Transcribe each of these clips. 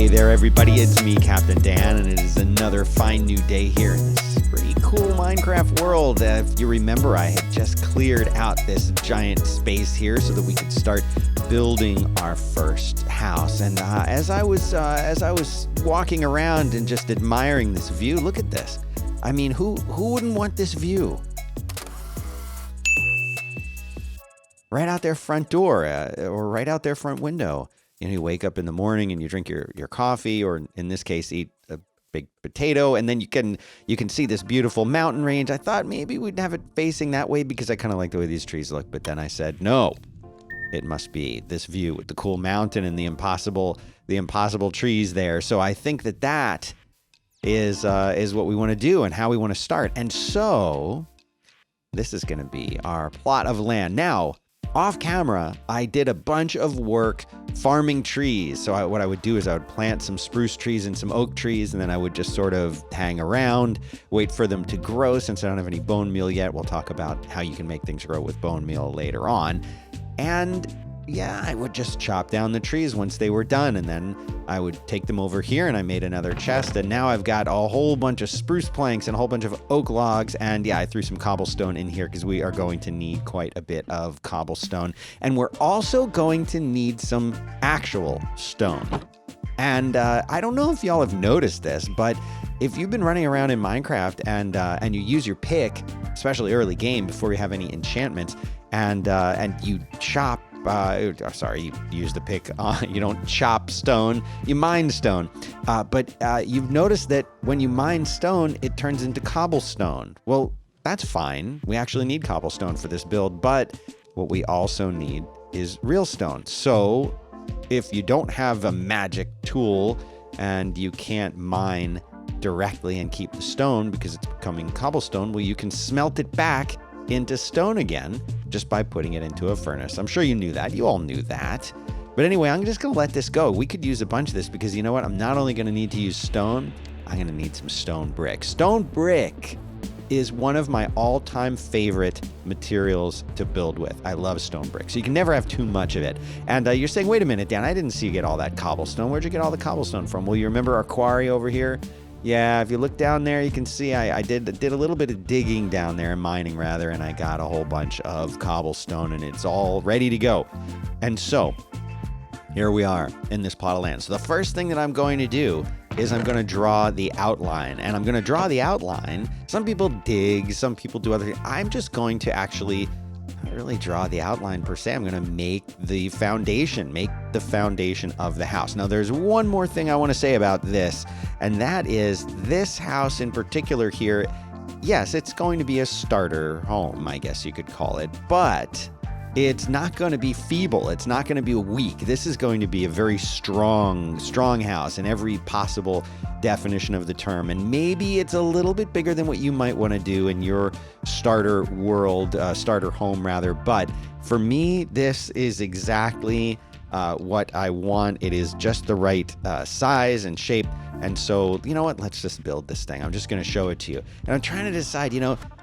Hey there, everybody. It's me, Captain Dan, and it is another fine new day here in this pretty cool Minecraft world. If you remember, I had just cleared out this giant space here so that we could start building our first house. And as I was walking around and just admiring this view, look at this. I mean, who wouldn't want this view? Right out their front door, or right out their front window. You know, you wake up in the morning and you drink your coffee, or in this case, eat a big potato, and then you can see this beautiful mountain range. I thought maybe we'd have it facing that way because I kind of like the way these trees look, but then I said, no, it must be this view with the cool mountain and the impossible trees there. So I think that is what we want to do and how we want to start. And so this is going to be our plot of land. Now, off camera, I did a bunch of work farming trees. So what I would do is I would plant some spruce trees and some oak trees, and then I would just sort of hang around, wait for them to grow. Since I don't have any bone meal yet, we'll talk about how you can make things grow with bone meal later on. And yeah, I would just chop down the trees once they were done, and then I would take them over here, and I made another chest, and now I've got a whole bunch of spruce planks and a whole bunch of oak logs, and yeah, I threw some cobblestone in here because we are going to need quite a bit of cobblestone, and we're also going to need some actual stone. And I don't know if y'all have noticed this, but if you've been running around in Minecraft and you use your pick, especially early game before you have any enchantments, and you chop. You use the pick. You don't chop stone, you mine stone. But you've noticed that when you mine stone, it turns into cobblestone. Well, that's fine. We actually need cobblestone for this build, but what we also need is real stone. So if you don't have a magic tool and you can't mine directly and keep the stone because it's becoming cobblestone, well, you can smelt it back into stone again just by putting it into a furnace. I'm sure you knew that. You all knew that. But anyway, I'm just going to let this go. We could use a bunch of this because you know what? I'm not only going to need to use stone, I'm going to need some stone brick. Stone brick is one of my all-time favorite materials to build with. I love stone brick. So you can never have too much of it. And you're saying, wait a minute, Dan, I didn't see you get all that cobblestone. Where'd you get all the cobblestone from? Well, you remember our quarry over here? Yeah, if you look down there, you can see I did a little bit of digging down there, mining rather, and I got a whole bunch of cobblestone, and it's all ready to go. And so, here we are in this plot of land. So the first thing that I'm going to do is I'm going to draw the outline, and I'm going to draw the outline. Some people dig, some people do other things. I'm just going to actually not really draw the outline per se. I'm going to make the foundation of the house. Now, there's one more thing I want to say about this, and that is this house in particular here. Yes, it's going to be a starter home, I guess you could call it, but it's not going to be feeble. It's not going to be weak. This is going to be a very strong house in every possible definition of the term. And maybe it's a little bit bigger than what you might want to do in your starter home rather. But for me, this is exactly what I want. It is just the right size and shape. And so, you know what? Let's just build this thing. I'm just going to show it to you. And I'm trying to decide,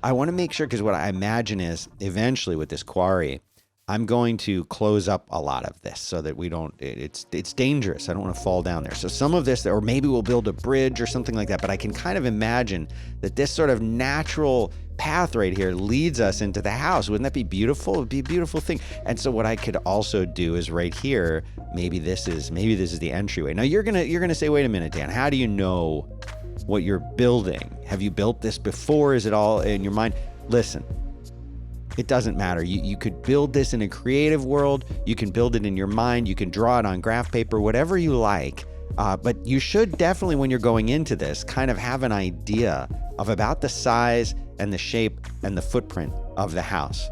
I want to make sure, because what I imagine is eventually with this quarry, I'm going to close up a lot of this so that we don't, it's dangerous. I don't want to fall down there. So some of this, or maybe we'll build a bridge or something like that, but I can kind of imagine that this sort of natural path right here leads us into the house. Wouldn't that be beautiful? It'd be a beautiful thing. And so what I could also do is right here, maybe this is the entryway. Now you're gonna say, wait a minute, Dan, how do you know what you're building? Have you built this before? Is it all in your mind? Listen. It doesn't matter. You could build this in a creative world. You can build it in your mind. You can draw it on graph paper, whatever you like. But you should definitely, when you're going into this, kind of have an idea of about the size and the shape and the footprint of the house.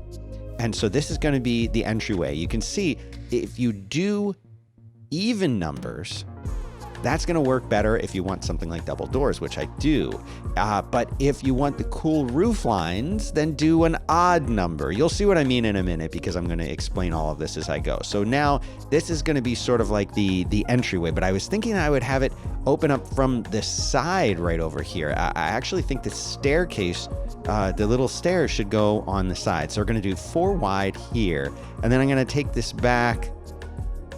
And so this is going to be the entryway. You can see if you do even numbers, that's going to work better if you want something like double doors, which I do. But if you want the cool roof lines, then do an odd number. You'll see what I mean in a minute because I'm going to explain all of this as I go. So now this is going to be sort of like the entryway, but I was thinking I would have it open up from the side right over here. I actually think the staircase, the little stairs should go on the side. So we're going to do 4 wide here, and then I'm going to take this back.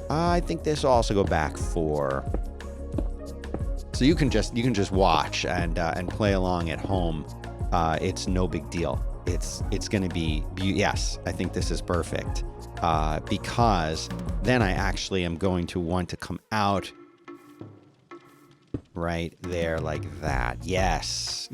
I think this will also go back 4. So you can just watch and play along at home. It's no big deal. It's going to be, yes, I think this is perfect. Because then I actually am going to want to come out right there like that. Yes,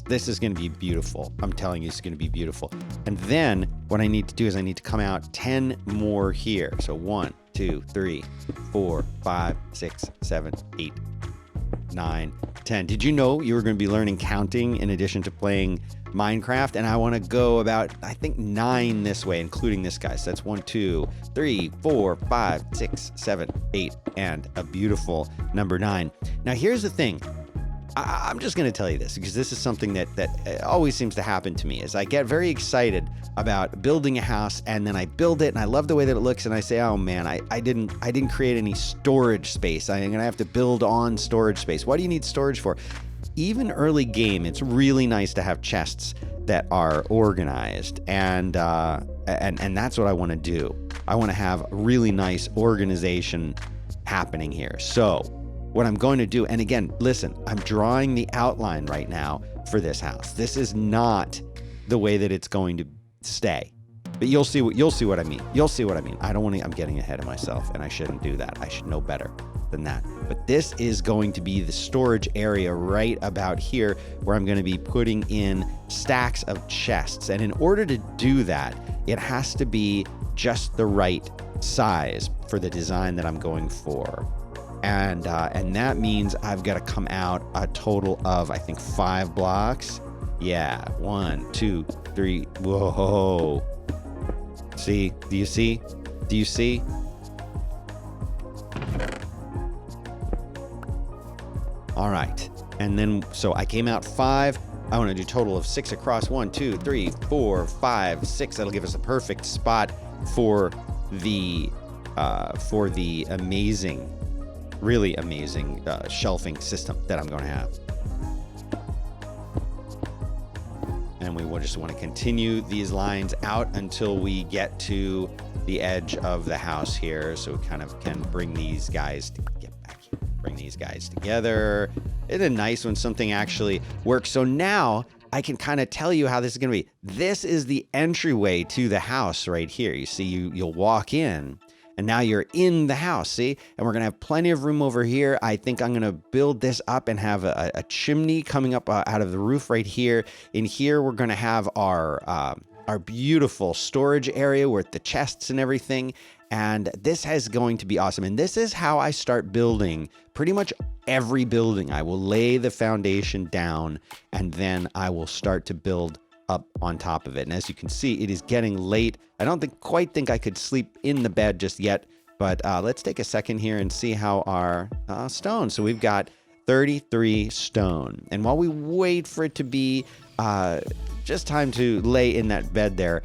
this is going to be beautiful. I'm telling you, it's going to be beautiful. And then what I need to do is I need to come out 10 more here. So 1, 2, 3, 4, 5, 6, 7, 8, 9, 10. Did you know you were going to be learning counting in addition to playing Minecraft? And I want to go about, I think, 9 this way, including this guy. So that's 1, 2, 3, 4, 5, 6, 7, 8, and a beautiful number 9. Now, here's the thing. I'm just going to tell you this because this is something that always seems to happen to me. Is I get very excited about building a house, and then I build it and I love the way that it looks, and I say, oh man, I didn't create any storage space. I'm going to have to build on storage space. What do you need storage for? Even early game, it's really nice to have chests that are organized, and that's what I want to do. I want to have really nice organization happening here. So what I'm going to do, and again, listen, I'm drawing the outline right now for this house. This is not the way that it's going to stay, but you'll see what I mean. You'll see what I mean. I don't want to. I'm getting ahead of myself, and I shouldn't do that. I should know better than that. But this is going to be the storage area right about here, where I'm going to be putting in stacks of chests. And in order to do that, it has to be just the right size for the design that I'm going for. And that means I've got to come out a total of, I think, 5 blocks. Yeah, 1, 2, 3. Whoa. See? Do you see? Do you see? All right. And then, so I came out 5. I want to do a total of 6 across. 1, 2, 3, 4, 5, 6. That'll give us a perfect spot for the amazing, really amazing shelving system that I'm going to have. And we will just want to continue these lines out until we get to the edge of the house here. So we kind of can bring these guys to get back here. Bring these guys together. Isn't it nice when something actually works? So now I can kind of tell you how this is going to be. This is the entryway to the house right here. You see, you'll walk in, and now you're in the house, see? And we're going to have plenty of room over here. I think I'm going to build this up and have a chimney coming up out of the roof right here. In here, we're going to have our beautiful storage area with the chests and everything. And this is going to be awesome. And this is how I start building pretty much every building. I will lay the foundation down, and then I will start to build up on top of it. And as you can see, it is getting late. I don't quite think I could sleep in the bed just yet, but let's take a second here and see how our stone. So we've got 33 stone. And while we wait for it to be just time to lay in that bed there,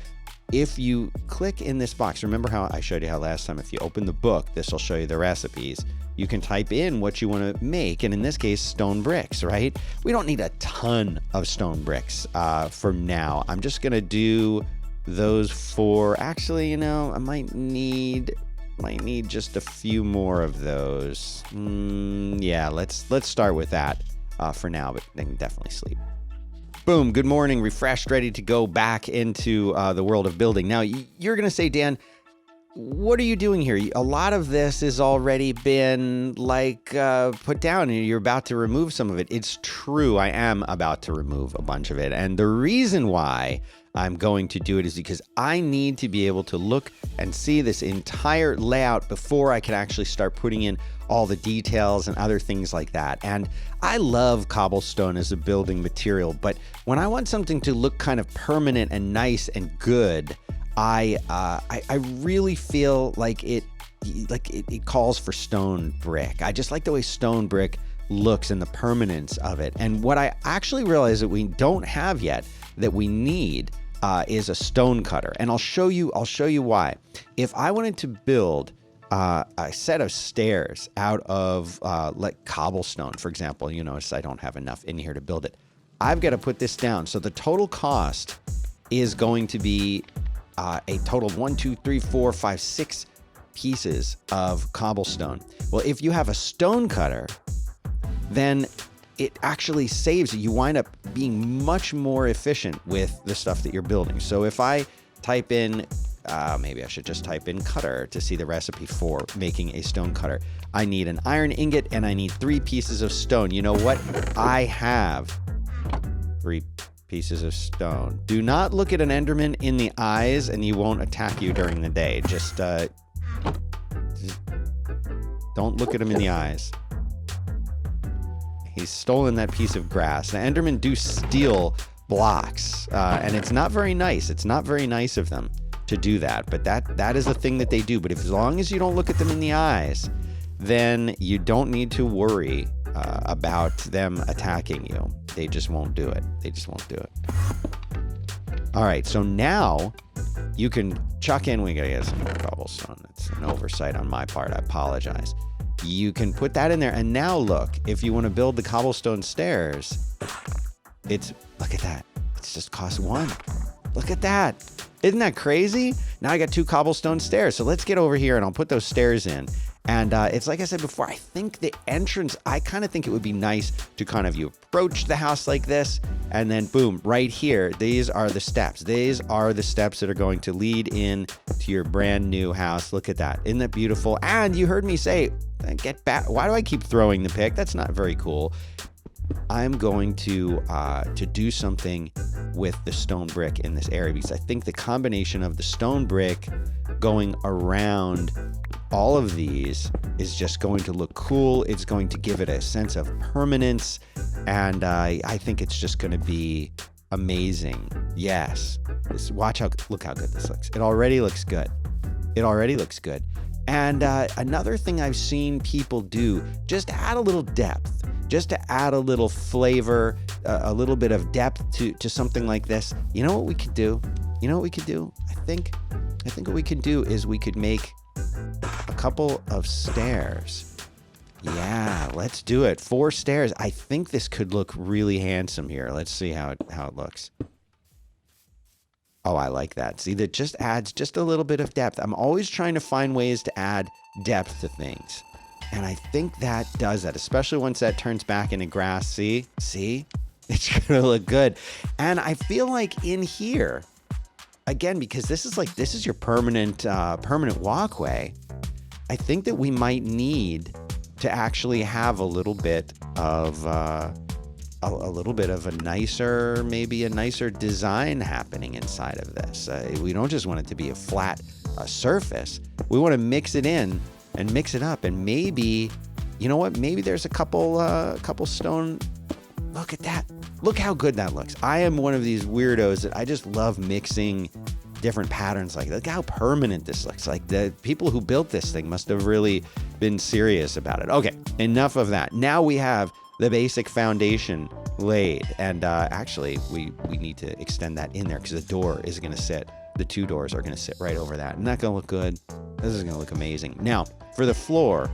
if you click in this box, remember how I showed you how last time, if you open the book, this will show you the recipes. You can type in what you want to make, and in this case, stone bricks, right? We don't need a ton of stone bricks for now. I'm just going to do those 4. Actually, I might need just a few more of those. Yeah, let's start with that for now, but they can definitely sleep. Boom, good morning, refreshed, ready to go back into the world of building. Now, you're going to say, Dan, what are you doing here? A lot of this has already been put down, and you're about to remove some of it. It's true, I am about to remove a bunch of it. And the reason why I'm going to do it is because I need to be able to look and see this entire layout before I can actually start putting in all the details and other things like that. And I love cobblestone as a building material, but when I want something to look kind of permanent and nice and good, I really feel like it calls for stone brick. I just like the way stone brick looks and the permanence of it. And what I actually realize that we don't have yet that we need is a stone cutter. And I'll show you why. If I wanted to build a set of stairs out of like cobblestone, for example, you notice I don't have enough in here to build it. I've got to put this down. So the total cost is going to be a total of 1, 2, 3, 4, 5, 6 pieces of cobblestone. Well, if you have a stone cutter, then it actually saves you. You wind up being much more efficient with the stuff that you're building. So if I type in, maybe I should just type in cutter to see the recipe for making a stone cutter. I need an iron ingot and I need 3 pieces of stone. You know what? I have 3 pieces of stone. Do not look at an Enderman in the eyes and he won't attack you during the day. Just don't look at him in the eyes. He's stolen that piece of grass. The Endermen do steal blocks, and it's not very nice. It's not very nice of them to do that, but that is the thing that they do. But as long as you don't look at them in the eyes, then you don't need to worry about them attacking you. They just won't do it. They just won't do it. All right, so now you can chuck in, we gotta get some cobblestone. That's an oversight on my part, I apologize. You can put that in there, and now look, if you want to build the cobblestone stairs, look at that. It's just cost 1. Look at that. Isn't that crazy? Now I got 2 cobblestone stairs. So let's get over here and I'll put those stairs in. And it's like I said before, I think the entrance, I kind of think it would be nice to kind of, you approach the house like this, and then boom, right here, these are the steps. These are the steps that are going to lead in to your brand new house. Look at that. Isn't that beautiful? And you heard me say, get back. Why do I keep throwing the pick? That's not very cool. I'm going to do something with the stone brick in this area, because I think the combination of the stone brick going around all of these is just going to look cool. It's going to give it a sense of permanence, and I think it's just going to be amazing. Yes. Look how good this looks. It already looks good. It already looks good. And another thing I've seen people do, just to add a little depth, just to add a little flavor, a little bit of depth to something like this. You know what we could do? You know what we could do? I think what we could do is we could make a couple of stairs. Yeah, let's do it. 4 stairs. I think this could look really handsome here. Let's see how it looks. Oh, I like that. See, that just adds just a little bit of depth. I'm always trying to find ways to add depth to things. And I think that does that, especially once that turns back into grass. See? It's going to look good. And I feel like in here, again, because this is your permanent walkway, I think that we might need to actually have a little bit of a nicer design happening inside of this. We don't just want it to be a flat surface. We want to mix it in and mix it up, and maybe, you know what? Maybe there's a couple stone. Look at that. Look how good that looks. I am one of these weirdos that I just love mixing different patterns like that. Look how permanent this looks. Like, the people who built this thing must have really been serious about it. Okay, enough of that. Now we have the basic foundation laid, and actually we need to extend that in there, because the door is going to sit, the 2 doors are going to sit right over that. Isn't that going to look good? This is going to look amazing. Now for the floor,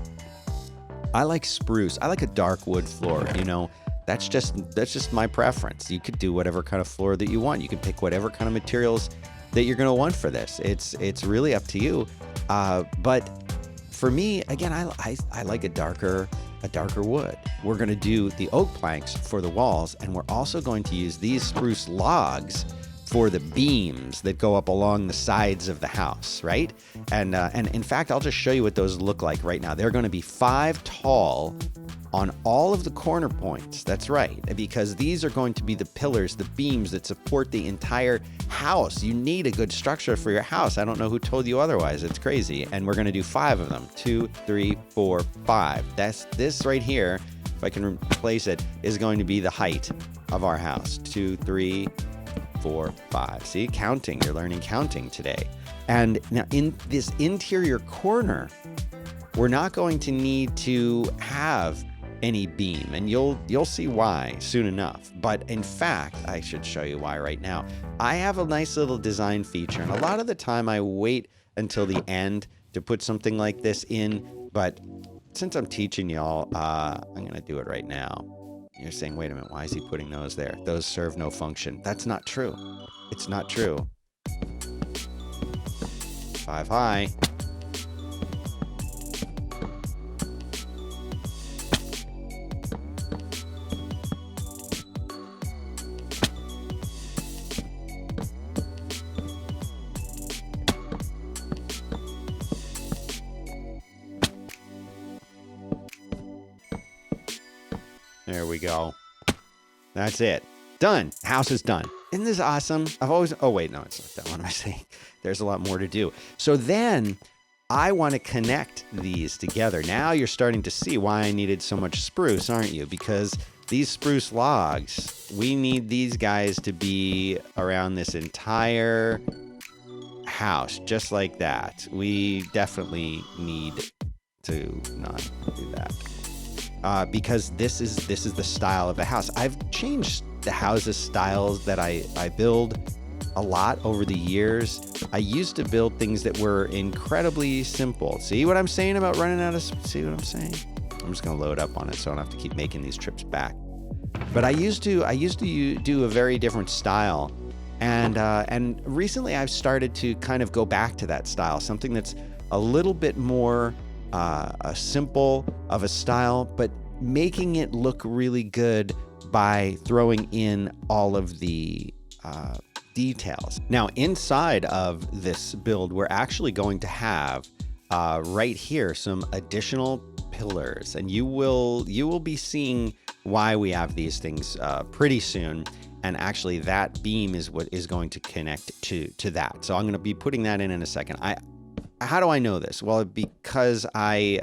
I like spruce. I like a dark wood floor. You know, that's just my preference. You could do whatever kind of floor that you want. You can pick whatever kind of materials that you're going to want for this. It's really up to you. But for me, again, I like a darker wood. We're going to do the oak planks for the walls, and we're also going to use these spruce logs for the beams that go up along the sides of the house, right? And in fact, I'll just show you what those look like right now. They're going to be 5 tall on all of the corner points. That's right, because these are going to be the pillars, the beams that support the entire house. You need a good structure for your house. I don't know who told you otherwise. It's crazy. And we're going to do 5 of them. 2, 3, 4, 5. That's this right here. If I can replace it, is going to be the height of our house. 2, 3, 4, 5. See, counting. You're learning counting today. And now in this interior corner, we're not going to need to have any beam, and you'll see why soon enough. But in fact, I should show you why right now. I have a nice little design feature, and a lot of the time I wait until the end to put something like this in, but since I'm teaching y'all, I'm gonna do it right now. You're saying, wait a minute, why is he putting those there? Those serve no function. That's not true. It's not true. 5 high. There we go. That's it. Done. House is done. Isn't this awesome? Oh, wait, no, it's not that. What am I saying? There's a lot more to do. So then I want to connect these together. Now you're starting to see why I needed so much spruce, aren't you? Because these spruce logs, we need these guys to be around this entire house, just like that. We definitely need to not do that. Because this is the style of the house. I've changed the houses styles that I build a lot over the years. I used to build things that were incredibly simple. See what I'm saying about running out of, see what I'm saying? I'm just gonna load up on it so I don't have to keep making these trips back. But I used to do a very different style. And recently I've started to kind of go back to that style, something that's a little bit more simple of a style, but making it look really good by throwing in all of the details. Now, inside of this build, we're actually going to have right here some additional pillars, and you will be seeing why we have these things pretty soon. And actually, that beam is what is going to connect to that. So I'm going to be putting that in a second. How do I know this? Well, because I've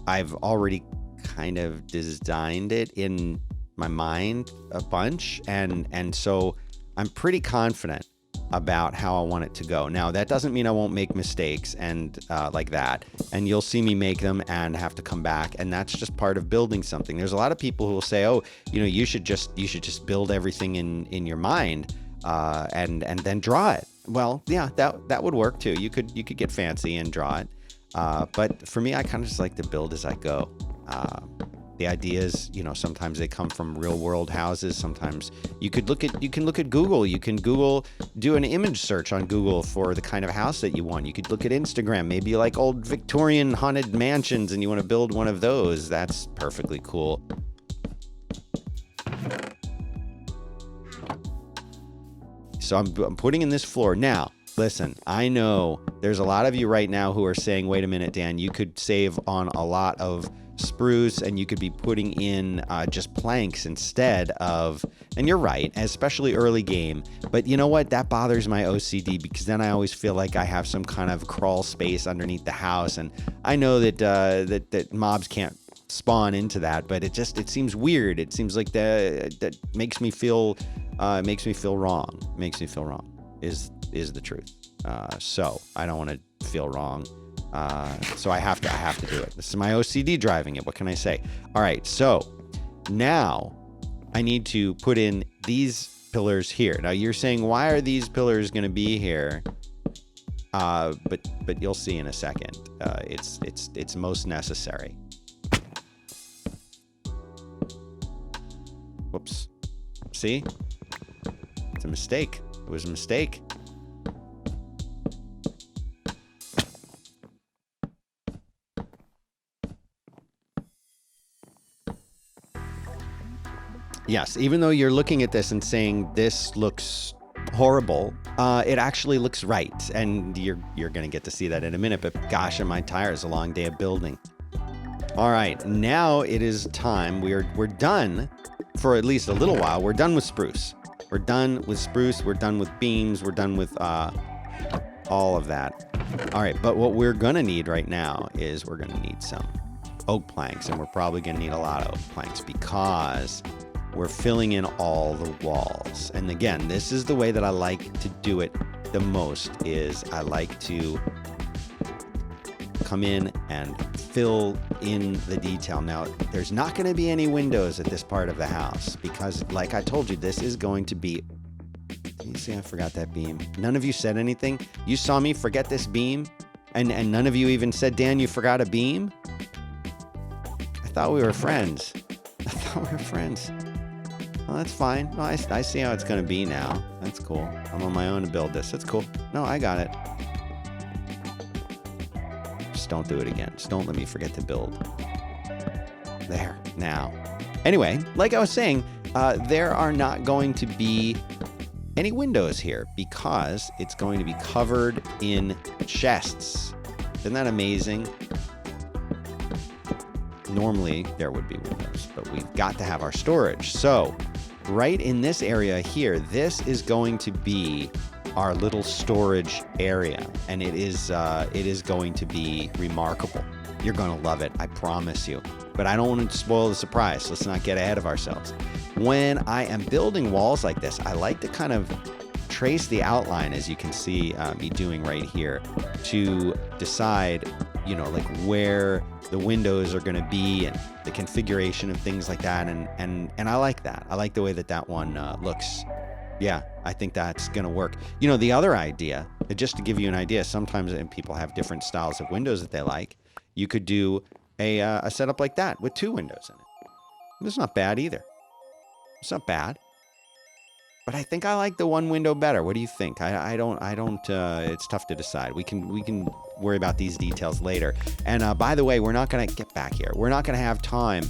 already kind of designed it in my mind a bunch, and so I'm pretty confident about how I want it to go. Now, that doesn't mean I won't make mistakes and like that, and you'll see me make them and have to come back, and that's just part of building something. There's a lot of people who will say, oh, you should just build everything in your mind and then draw it. Well, yeah, that would work too. You could get fancy and draw it, but for me, I kind of just like to build as I go. The ideas, sometimes they come from real world houses. Sometimes you can look at Google. You can do an image search on Google for the kind of house that you want. You could look at Instagram. Maybe you like old Victorian haunted mansions and you want to build one of those. That's perfectly cool. So I'm putting in this floor. Now, listen, I know there's a lot of you right now who are saying, wait a minute, Dan, you could save on a lot of spruce and you could be putting in just planks instead of, and you're right, especially early game, but you know what, that bothers my OCD because then I always feel like I have some kind of crawl space underneath the house, and I know that mobs can't spawn into that, but it seems weird. It seems like that makes me feel wrong. Is the truth. So I don't want to feel wrong. So I have to do it. This is my OCD driving it. What can I say? All right. So now I need to put in these pillars here. Now you're saying, why are these pillars going to be here? But you'll see in a second. It's most necessary. Whoops. See? It's a mistake. It was a mistake. Yes, even though you're looking at this and saying this looks horrible, it actually looks right, and you're going to get to see that in a minute. But gosh, am I tired? It's a long day of building. All right, now it is time. We're done for at least a little while. We're done with spruce. We're done with spruce. We're done with beams. We're done with all of that. All right, but what we're going to need right now is we're going to need some oak planks, and we're probably going to need a lot of oak planks because we're filling in all the walls. And again, this is the way that I like to do it the most, is I like to come in and fill in the detail. Now, there's not going to be any windows at this part of the house because, like I told you, this is going to be... You see, I forgot that beam. None of you said anything. You saw me forget this beam, and none of you even said, Dan, you forgot a beam? I thought we were friends. Well, that's fine. No, I see how it's going to be now. That's cool. I'm on my own to build this. That's cool. No, I got it. Just don't do it again. Just don't let me forget to build. There. Now. Anyway, like I was saying, there are not going to be any windows here because it's going to be covered in chests. Isn't that amazing? normally there would be windows, but we've got to have our storage. So right in this area here, this is going to be our little storage area, and it is going to be remarkable. You're going to love it, I promise you. But I don't want to spoil the surprise. Let's not get ahead of ourselves. When I am building walls like this, I like to kind of trace the outline, as you can see me doing right here, to decide, like where the windows are going to be and the configuration of things like that. And I like that. I like the way that one looks. Yeah, I think that's going to work. The other idea, just to give you an idea, sometimes people have different styles of windows that they like. You could do a setup like that with 2 windows in it. It's not bad either. It's not bad. But I think I like the 1 window better. What do you think? I don't, it's tough to decide. We can worry about these details later. And by the way, we're not going to get back here. We're not going to have time,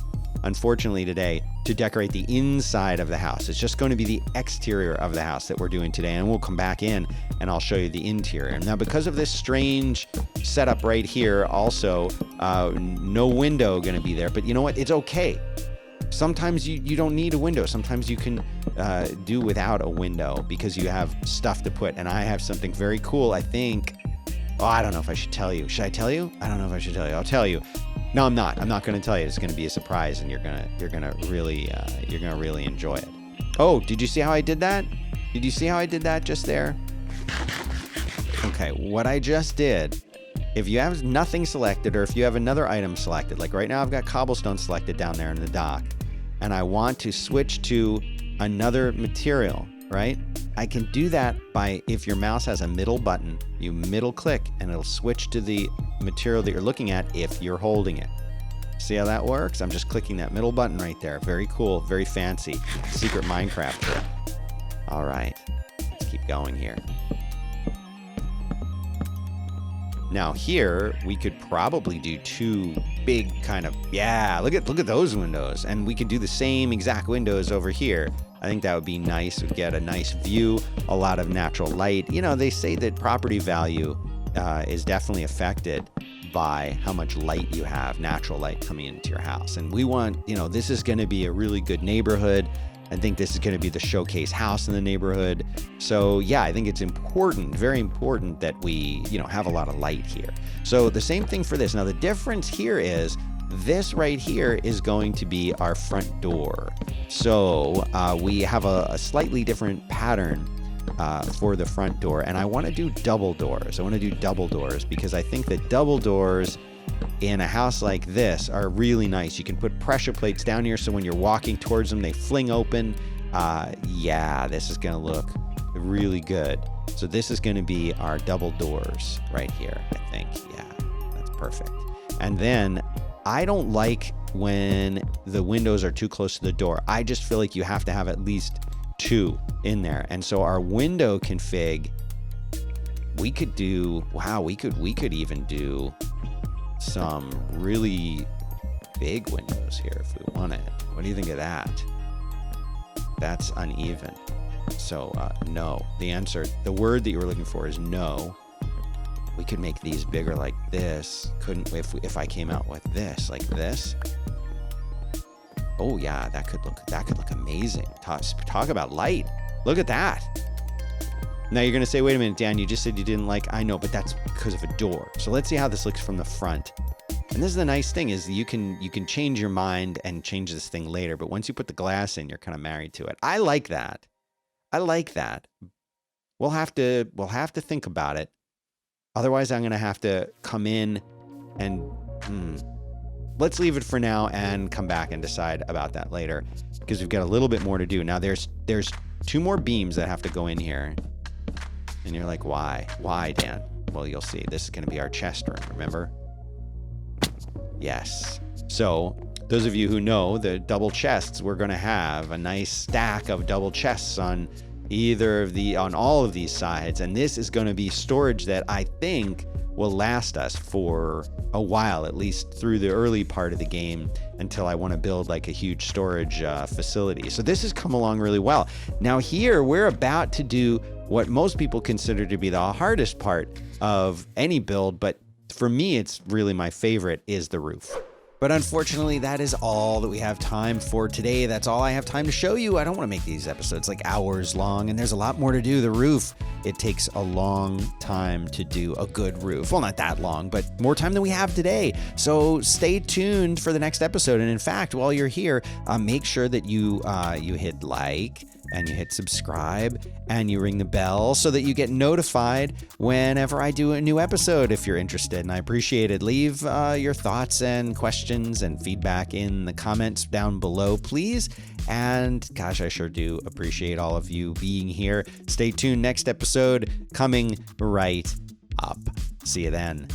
unfortunately, today to decorate the inside of the house. It's just going to be the exterior of the house that we're doing today. And we'll come back in and I'll show you the interior. Now, because of this strange setup right here, also, no window going to be there. But you know what? It's okay. Sometimes you don't need a window. Sometimes you can do without a window because you have stuff to put. And I have something very cool, I think. Oh, I don't know if I should tell you. Should I tell you? I don't know if I should tell you. I'll tell you. No, I'm not. I'm not going to tell you. It's going to be a surprise, and you're gonna really enjoy it. Oh, did you see how I did that? Did you see how I did that just there? Okay, what I just did. If you have nothing selected, or if you have another item selected, like right now I've got cobblestone selected down there in the dock, and I want to switch to another material, right? I can do that by, if your mouse has a middle button, you middle click and it'll switch to the material that you're looking at if you're holding it. See how that works? I'm just clicking that middle button right there. Very cool, very fancy. Secret Minecraft trick. All right, let's keep going here. Now here, we could probably do 2 big kind of, yeah, look at those windows. And we could do the same exact windows over here. I think that would be nice. We'd get a nice view, a lot of natural light. They say that property value is definitely affected by how much light you have, natural light coming into your house. And we want, this is going to be a really good neighborhood. I think this is going to be the showcase house in the neighborhood. So yeah, I think it's important, very important that we, have a lot of light here. So the same thing for this. Now the difference here is this right here is going to be our front door. So we have a slightly different pattern for the front door. And I want to do double doors. I want to do double doors because I think that double doors in a house like this are really nice. You can put pressure plates down here so when you're walking towards them, they fling open. Yeah, this is going to look really good. So this is going to be our double doors right here, I think. Yeah, that's perfect. And then I don't like when the windows are too close to the door. I just feel like you have to have at least 2 in there. And so our window config, we could do, wow, we could even do some really big windows here if we wanted. What do you think of that? That's uneven. So no. The word that you were looking for is no. We could make these bigger like this. Couldn't if I came out with this like this? Oh yeah, that could look amazing. Talk about light. Look at that. Now you're gonna say, wait a minute, Dan, you just said you didn't like. I know, but that's because of a door. So let's see how this looks from the front. And this is the nice thing is you can change your mind and change this thing later. But once you put the glass in, you're kind of married to it. I like that. We'll have to think about it. Otherwise, I'm gonna have to come in and let's leave it for now and come back and decide about that later because we've got a little bit more to do. Now there's 2 more beams that have to go in here. And you're like, why? Why, Dan? Well, you'll see. This is going to be our chest room, remember? Yes. So those of you who know the double chests, we're going to have a nice stack of double chests on on all of these sides. And this is going to be storage that I think will last us for a while, at least through the early part of the game until I want to build like a huge storage facility. So this has come along really well. Now here we're about to do what most people consider to be the hardest part of any build, but for me, it's really my favorite, is the roof. But unfortunately, that is all that we have time for today. That's all I have time to show you. I don't want to make these episodes like hours long, and there's a lot more to do. The roof, it takes a long time to do a good roof. Well, not that long, but more time than we have today. So stay tuned for the next episode. And in fact, while you're here, make sure that you hit like and you hit subscribe and you ring the bell so that you get notified whenever I do a new episode if you're interested. And I appreciate it. Leave your thoughts and questions and feedback in the comments down below, please. And gosh, I sure do appreciate all of you being here. Stay tuned. Next episode coming right up. See you then.